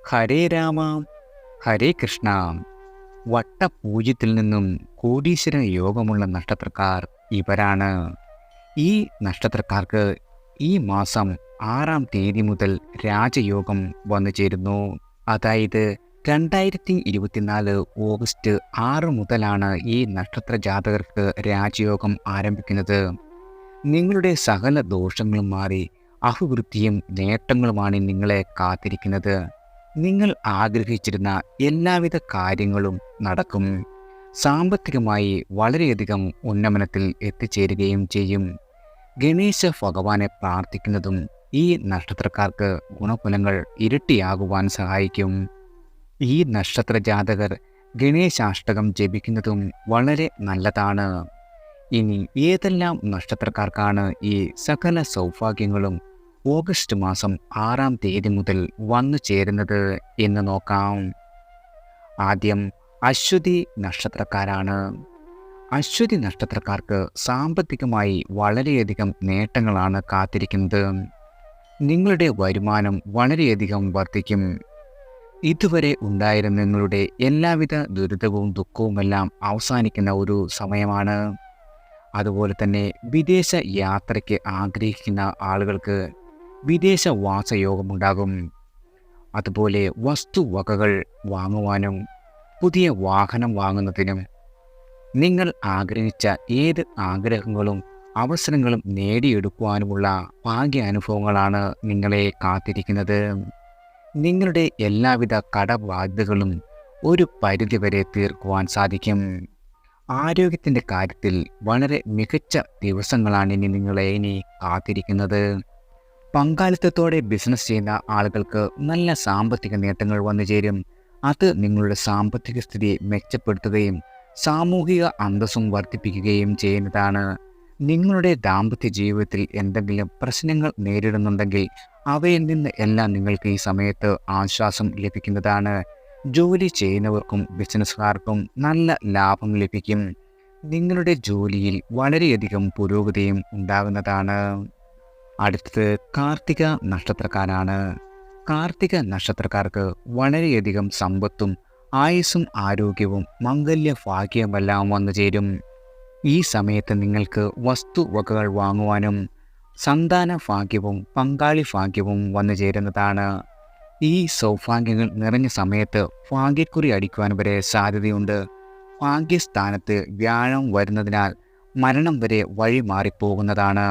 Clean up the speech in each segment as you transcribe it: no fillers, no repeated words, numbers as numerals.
ഹരേ രാമ ഹരേ കൃഷ്ണ. വട്ടപൂജ്യത്തിൽ നിന്നും കോടീശ്വര യോഗമുള്ള നക്ഷത്രക്കാർ ഇവരാണ്. ഈ നക്ഷത്രക്കാർക്ക് ഈ മാസം 6-ാം തീയതി മുതൽ രാജയോഗം വന്നു ചേരുന്നു. അതായത് 2024 ഓഗസ്റ്റ് 6 മുതലാണ് ഈ നക്ഷത്ര ജാതകർക്ക് രാജയോഗം ആരംഭിക്കുന്നത്. നിങ്ങളുടെ സകല ദോഷങ്ങളും മാറി അഭിവൃദ്ധിയും നേട്ടങ്ങളുമാണ് നിങ്ങളെ കാത്തിരിക്കുന്നത്. നിങ്ങൾ ആഗ്രഹിച്ചിരുന്ന എല്ലാവിധ കാര്യങ്ങളും നടക്കും. സാമ്പത്തികമായി വളരെയധികം ഉന്നമനത്തിൽ എത്തിച്ചേരുകയും ചെയ്യും. ഗണേശ ഭഗവാനെ പ്രാർത്ഥിക്കുന്നതും ഈ നക്ഷത്രക്കാർക്ക് ഗുണഫലങ്ങൾ ഇരട്ടിയാകുവാൻ സഹായിക്കും. ഈ നക്ഷത്ര ജാതകർ ഗണേശാഷ്ടകം ജപിക്കുന്നതും വളരെ നല്ലതാണ്. ഇനി ഏതെല്ലാം നക്ഷത്രക്കാർക്കാണ് ഈ സകല സൗഭാഗ്യങ്ങളും ഓഗസ്റ്റ് മാസം 6-ാം തീയതി മുതൽ വന്നു ചേരുന്നത് എന്ന് നോക്കാം. ആദ്യം അശ്വതി നക്ഷത്രക്കാരാണ്. അശ്വതി നക്ഷത്രക്കാർക്ക് സാമ്പത്തികമായി വളരെയധികം നേട്ടങ്ങളാണ് കാത്തിരിക്കുന്നത്. നിങ്ങളുടെ വരുമാനം വളരെയധികം വർദ്ധിക്കും. ഇതുവരെ ഉണ്ടായിരുന്ന നിങ്ങളുടെ എല്ലാവിധ ദുരിതവും ദുഃഖവുമെല്ലാം അവസാനിക്കുന്ന ഒരു സമയമാണ്. അതുപോലെ തന്നെ വിദേശ യാത്രയ്ക്ക് ആഗ്രഹിക്കുന്ന ആളുകൾക്ക് വിദേശവാസയോഗമുണ്ടാകും. അതുപോലെ വസ്തുവകകൾ വാങ്ങുവാനും പുതിയ വാഹനം വാങ്ങുന്നതിനും നിങ്ങൾ ആഗ്രഹിച്ച ഏത് ആഗ്രഹങ്ങളും അവസരങ്ങളും നേടിയെടുക്കുവാനുമുള്ള ഭാഗ്യാനുഭവങ്ങളാണ് നിങ്ങളെ കാത്തിരിക്കുന്നത്. നിങ്ങളുടെ എല്ലാവിധ കടബാധ്യതകളും ഒരു പരിധിവരെ തീർക്കുവാൻ സാധിക്കും. ആരോഗ്യത്തിൻ്റെ കാര്യത്തിൽ വളരെ മികച്ച ദിവസങ്ങളാണ് നിങ്ങളെ കാത്തിരിക്കുന്നത്. പങ്കാളിത്തത്തോടെ ബിസിനസ് ചെയ്യുന്ന ആളുകൾക്ക് നല്ല സാമ്പത്തിക നേട്ടങ്ങൾ വന്നു ചേരും. അത് നിങ്ങളുടെ സാമ്പത്തിക സ്ഥിതി മെച്ചപ്പെടുത്തുകയും സാമൂഹിക അന്തസ്സും വർദ്ധിപ്പിക്കുകയും ചെയ്യുന്നതാണ്. നിങ്ങളുടെ ദാമ്പത്യ ജീവിതത്തിൽ എന്തെങ്കിലും പ്രശ്നങ്ങൾ നേരിടുന്നുണ്ടെങ്കിൽ അവയിൽ നിന്ന് എല്ലാം നിങ്ങൾക്ക് ഈ സമയത്ത് ആശ്വാസം ലഭിക്കുന്നതാണ്. ജോലി ചെയ്യുന്നവർക്കും ബിസിനസ്സുകാർക്കും നല്ല ലാഭം ലഭിക്കും. നിങ്ങളുടെ ജോലിയിൽ വളരെയധികം പുരോഗതിയും ഉണ്ടാകുന്നതാണ്. അടുത്തത് കാർത്തിക നക്ഷത്രക്കാരാണ്. കാർത്തിക നക്ഷത്രക്കാർക്ക് വളരെയധികം സമ്പത്തും ആയുസ്സും ആരോഗ്യവും മംഗല്യ ഭാഗ്യവുമെല്ലാം വന്നു ചേരും. ഈ സമയത്ത് നിങ്ങൾക്ക് വസ്തുവകകൾ വാങ്ങുവാനും സന്താന ഭാഗ്യവും പങ്കാളി ഭാഗ്യവും വന്നു ചേരുന്നതാണ്. ഈ സൗഭാഗ്യങ്ങൾ നിറഞ്ഞ സമയത്ത് ഭാഗ്യക്കുറി അടിക്കുവാൻ വരെ സാധ്യതയുണ്ട്. ഭാഗ്യസ്ഥാനത്ത് വ്യാഴം വരുന്നതിനാൽ മരണം വരെ വഴി മാറിപ്പോകുന്നതാണ്.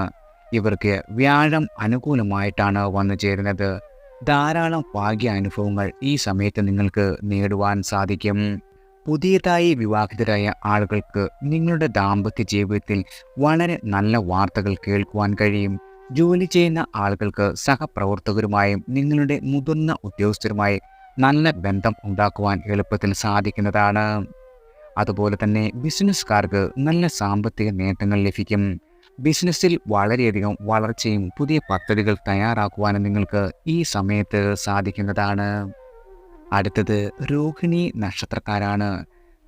ഇവർക്ക് വ്യാഴം അനുകൂലമായിട്ടാണ് വന്നു ചേരുന്നത്. ധാരാളം ഭാഗ്യാനുഭവങ്ങൾ ഈ സമയത്ത് നിങ്ങൾക്ക് നേടുവാൻ സാധിക്കും. പുതിയതായി വിവാഹിതരായ ആളുകൾക്ക് നിങ്ങളുടെ ദാമ്പത്യ ജീവിതത്തിൽ വളരെ നല്ല വാർത്തകൾ കേൾക്കുവാൻ കഴിയും. ജോലി ചെയ്യുന്ന ആളുകൾക്ക് സഹപ്രവർത്തകരുമായും നിങ്ങളുടെ മുതിർന്ന ഉദ്യോഗസ്ഥരുമായി നല്ല ബന്ധം ഉണ്ടാക്കുവാൻ എളുപ്പത്തിൽ സാധിക്കുന്നതാണ്. അതുപോലെ തന്നെ ബിസിനസ്സുകാർക്ക് നല്ല സാമ്പത്തിക നേട്ടങ്ങൾ ലഭിക്കും. ബിസിനസ്സിൽ വളരെയധികം വളർച്ചയും പുതിയ പദ്ധതികൾ തയ്യാറാക്കുവാനും നിങ്ങൾക്ക് ഈ സമയത്ത് സാധിക്കുന്നതാണ്. അടുത്തത് രോഹിണി നക്ഷത്രക്കാരാണ്.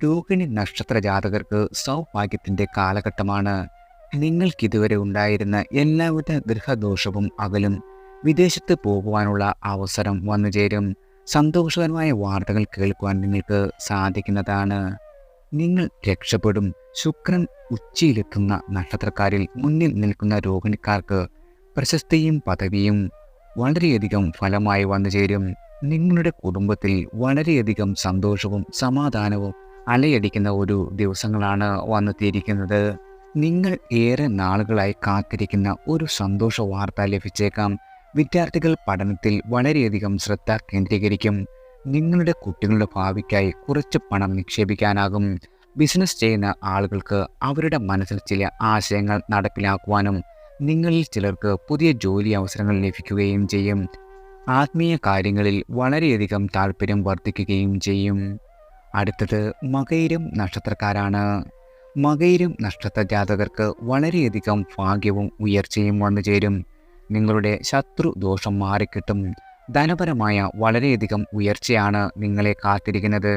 രോഹിണി നക്ഷത്ര ജാതകർക്ക് സൗഭാഗ്യത്തിൻ്റെ കാലഘട്ടമാണ്. നിങ്ങൾക്കിതുവരെ ഉണ്ടായിരുന്ന എല്ലാവിധ ഗൃഹദോഷവും അകലും. വിദേശത്ത് പോകുവാനുള്ള അവസരം വന്നു ചേരും. സന്തോഷകരമായ വാർത്തകൾ കേൾക്കുവാൻ നിങ്ങൾക്ക് സാധിക്കുന്നതാണ്. നിങ്ങൾ രക്ഷപ്പെടും. ശുക്രൻ ഉച്ചയിലെത്തുന്ന നക്ഷത്രക്കാരിൽ മുന്നിൽ നിൽക്കുന്ന രോഹിണിക്കാർക്ക് പ്രശസ്തിയും പദവിയും വളരെയധികം ഫലമായി വന്നു ചേരും. നിങ്ങളുടെ കുടുംബത്തിൽ വളരെയധികം സന്തോഷവും സമാധാനവും അലയടിക്കുന്ന ഒരു ദിവസങ്ങളാണ് വന്നെത്തിയിരിക്കുന്നത്. നിങ്ങൾ ഏറെ നാളുകളായി കാത്തിരിക്കുന്ന ഒരു സന്തോഷ വാർത്ത ലഭിച്ചേക്കാം. വിദ്യാർത്ഥികൾ പഠനത്തിൽ വളരെയധികം ശ്രദ്ധ കേന്ദ്രീകരിക്കും. നിങ്ങളുടെ കുട്ടികളുടെ ഭാവിക്കായി കുറച്ച് പണം നിക്ഷേപിക്കാനാകും. ബിസിനസ് ചെയ്യുന്ന ആളുകൾക്ക് അവരുടെ മനസ്സിൽ ചില ആശയങ്ങൾ നടപ്പിലാക്കുവാനും നിങ്ങളിൽ ചിലർക്ക് പുതിയ ജോലി അവസരങ്ങൾ ലഭിക്കുകയും ചെയ്യും. ആത്മീയ കാര്യങ്ങളിൽ വളരെയധികം താല്പര്യം വർദ്ധിക്കുകയും ചെയ്യും. അടുത്തത് മകയിരം നക്ഷത്രക്കാരാണ്. മകയിരം നക്ഷത്ര ജാതകർക്ക് വളരെയധികം ഭാഗ്യവും ഉയർച്ചയും വന്നു ചേരും. നിങ്ങളുടെ ശത്രു ദോഷം മാറിക്കിട്ടും. ധനപരമായ വളരെയധികം ഉയർച്ചയാണ് നിങ്ങളെ കാത്തിരിക്കുന്നത്.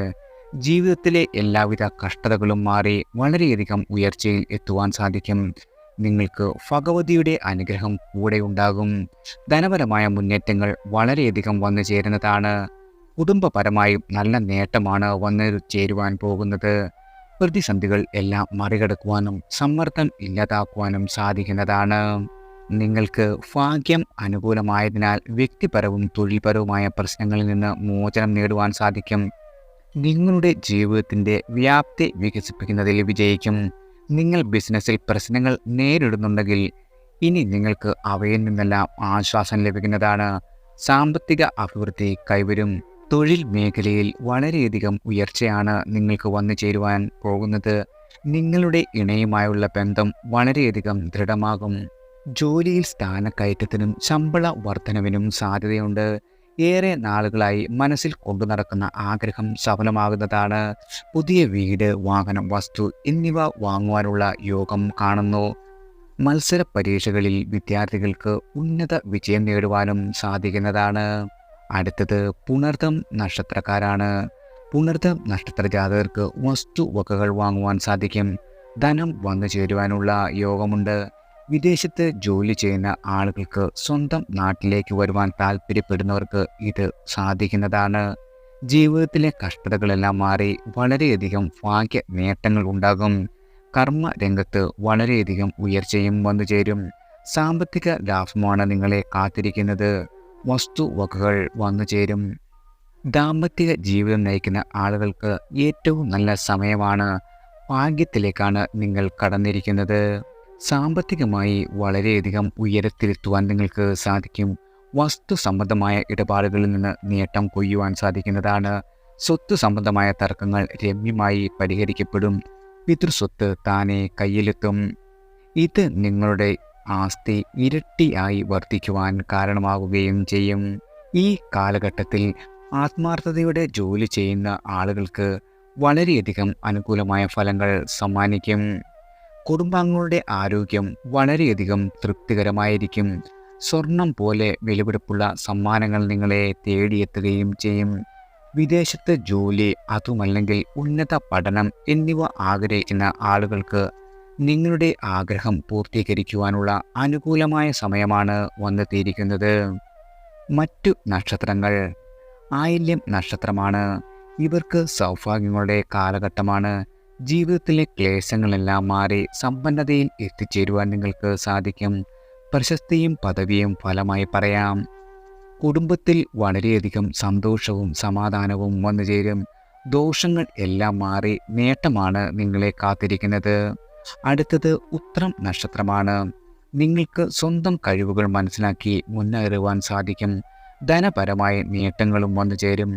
ജീവിതത്തിലെ എല്ലാവിധ കഷ്ടതകളും മാറി വളരെയധികം ഉയർച്ചയിൽ എത്തുവാൻ സാധിക്കും. നിങ്ങൾക്ക് ഭഗവതിയുടെ അനുഗ്രഹം കൂടെ ഉണ്ടാകും. ധനപരമായ മുന്നേറ്റങ്ങൾ വളരെയധികം വന്നു ചേരുന്നതാണ്. കുടുംബപരമായും നല്ല നേട്ടമാണ് വന്നു ചേരുവാൻ പോകുന്നത്. പ്രതിസന്ധികൾ എല്ലാം മറികടക്കുവാനും സമ്മർദ്ദം ഇല്ലാതാക്കുവാനും സാധിക്കുന്നതാണ്. നിങ്ങൾക്ക് ഭാഗ്യം അനുകൂലമായതിനാൽ വ്യക്തിപരവും തൊഴിൽപരവുമായ പ്രശ്നങ്ങളിൽ നിന്ന് മോചനം നേടുവാൻ സാധിക്കും. നിങ്ങളുടെ ജീവിതത്തിൻ്റെ വ്യാപ്തി വികസിപ്പിക്കുന്നതിൽ വിജയിക്കും. നിങ്ങൾ ബിസിനസ്സിൽ പ്രശ്നങ്ങൾ നേരിടുന്നുണ്ടെങ്കിൽ ഇനി നിങ്ങൾക്ക് അവയിൽ നിന്നെല്ലാം ആശ്വാസം ലഭിക്കുന്നതാണ്. സാമ്പത്തിക അഭിവൃദ്ധി കൈവരും. തൊഴിൽ മേഖലയിൽ വളരെയധികം ഉയർച്ചയാണ് നിങ്ങൾക്ക് വന്നു ചേരുവാൻ പോകുന്നത്. നിങ്ങളുടെ ഇണയുമായുള്ള ബന്ധം വളരെയധികം ദൃഢമാകും. ജോലിയിൽ സ്ഥാനക്കയറ്റത്തിനും ശമ്പള വർധനവിനും സാധ്യതയുണ്ട്. ഏറെ നാളുകളായി മനസ്സിൽ കൊണ്ടു നടക്കുന്ന ആഗ്രഹം സഫലമാകുന്നതാണ്. പുതിയ വീട്, വാഹനം, വസ്തു എന്നിവ വാങ്ങുവാനുള്ള യോഗം കാണുന്നു. മത്സര പരീക്ഷകളിൽ വിദ്യാർത്ഥികൾക്ക് ഉന്നത വിജയം നേടുവാനും സാധിക്കുന്നതാണ്. അടുത്തത് പുണർതം നക്ഷത്രക്കാരാണ്. പുണർതം നക്ഷത്ര ജാതകർക്ക് വസ്തുവകകൾ വാങ്ങുവാൻ സാധിക്കും. ധനം വന്നു ചേരുവാനുള്ള യോഗമുണ്ട്. വിദേശത്ത് ജോലി ചെയ്യുന്ന ആളുകൾക്ക് സ്വന്തം നാട്ടിലേക്ക് വരുവാൻ താല്പര്യപ്പെടുന്നവർക്ക് ഇത് സാധിക്കുന്നതാണ്. ജീവിതത്തിലെ കഷ്ടതകളെല്ലാം മാറി വളരെയധികം ഭാഗ്യ നേട്ടങ്ങൾ ഉണ്ടാകും. കർമ്മ രംഗത്ത് വളരെയധികം ഉയർച്ചയും വന്നു ചേരും. സാമ്പത്തിക ലാഭമാണ് നിങ്ങളെ കാത്തിരിക്കുന്നത്. വസ്തുവകകൾ വന്നു ചേരും. ദാമ്പത്തിക ജീവിതം നയിക്കുന്ന ആളുകൾക്ക് ഏറ്റവും നല്ല സമയമാണ്. ഭാഗ്യത്തിലേക്കാണ് നിങ്ങൾ കടന്നിരിക്കുന്നത്. സാമ്പത്തികമായി വളരെയധികം ഉയരത്തിലെത്തുവാൻ നിങ്ങൾക്ക് സാധിക്കും. വസ്തു സംബന്ധമായ ഇടപാടുകളിൽ നിന്ന് നേട്ടം കൊയ്യുവാൻ സാധിക്കുന്നതാണ്. സ്വത്ത് സംബന്ധമായ തർക്കങ്ങൾ രമ്യമായി പരിഹരിക്കപ്പെടും. പിതൃസ്വത്ത് താനെ കയ്യിലെത്തും. ഇത് നിങ്ങളുടെ ആസ്തി ഇരട്ടിയായി വർദ്ധിക്കുവാൻ കാരണമാകുകയും ചെയ്യും. ഈ കാലഘട്ടത്തിൽ ആത്മാർത്ഥതയോടെ ജോലി ചെയ്യുന്ന ആളുകൾക്ക് വളരെയധികം അനുകൂലമായ ഫലങ്ങൾ സമ്മാനിക്കും. കുടുംബാംഗങ്ങളുടെ ആരോഗ്യം വളരെയധികം തൃപ്തികരമായിരിക്കും. സ്വർണം പോലെ വിലപിടിപ്പുള്ള സമ്മാനങ്ങൾ നിങ്ങളെ തേടിയെത്തുകയും ചെയ്യും. വിദേശത്ത് ജോലി, അതുമല്ലെങ്കിൽ ഉന്നത പഠനം എന്നിവ ആഗ്രഹിക്കുന്ന ആളുകൾക്ക് നിങ്ങളുടെ ആഗ്രഹം പൂർത്തീകരിക്കുവാനുള്ള അനുകൂലമായ സമയമാണ് വന്നെത്തിയിരിക്കുന്നത്. മറ്റു നക്ഷത്രങ്ങൾ ആയില്യം നക്ഷത്രമാണ്. ഇവർക്ക് സൗഭാഗ്യങ്ങളുടെ കാലഘട്ടമാണ്. ജീവിതത്തിലെ ക്ലേശങ്ങളെല്ലാം മാറി സമ്പന്നതയിൽ എത്തിച്ചേരുവാൻ നിങ്ങൾക്ക് സാധിക്കും. പ്രശസ്തിയും പദവിയും ഫലമായി പറയാം. കുടുംബത്തിൽ വളരെയധികം സന്തോഷവും സമാധാനവും വന്നു ചേരും. ദോഷങ്ങൾ എല്ലാം മാറി നേട്ടമാണ് നിങ്ങളെ കാത്തിരിക്കുന്നത്. അടുത്തത് ഉത്രം നക്ഷത്രമാണ്. നിങ്ങൾക്ക് സ്വന്തം കഴിവുകൾ മനസ്സിലാക്കി മുന്നേറുവാൻ സാധിക്കും. ധനപരമായ നേട്ടങ്ങളും വന്നു ചേരും.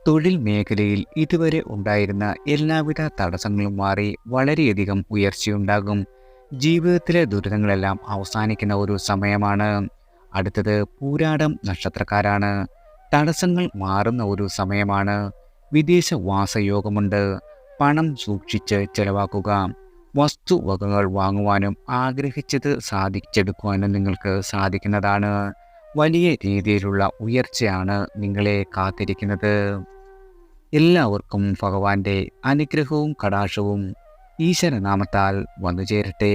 തൊഴിൽ മേഖലയിൽ ഇതുവരെ ഉണ്ടായിരുന്ന എല്ലാവിധ തടസ്സങ്ങളും മാറി വളരെയധികം ഉയർച്ചയുണ്ടാകും. ജീവിതത്തിലെ ദുരിതങ്ങളെല്ലാം അവസാനിക്കുന്ന ഒരു സമയമാണ്. അടുത്തത് പൂരാടം നക്ഷത്രക്കാരാണ്. തടസ്സങ്ങൾ മാറുന്ന ഒരു സമയമാണ്. വിദേശവാസയോഗമുണ്ട്. പണം സൂക്ഷിച്ച് ചെലവാക്കുക. വസ്തുവകകൾ വാങ്ങുവാനും ആഗ്രഹിച്ചത് സാധിച്ചെടുക്കുവാനും നിങ്ങൾക്ക് സാധിക്കുന്നതാണ്. വലിയ രീതിയിലുള്ള ഉയർച്ചയാണ് നിങ്ങളെ കാത്തിരിക്കുന്നത്. എല്ലാവർക്കും ഭഗവാന്റെ അനുഗ്രഹവും കടാക്ഷവും ഈശ്വരനാമത്താൽ വന്നു ചേരട്ടെ.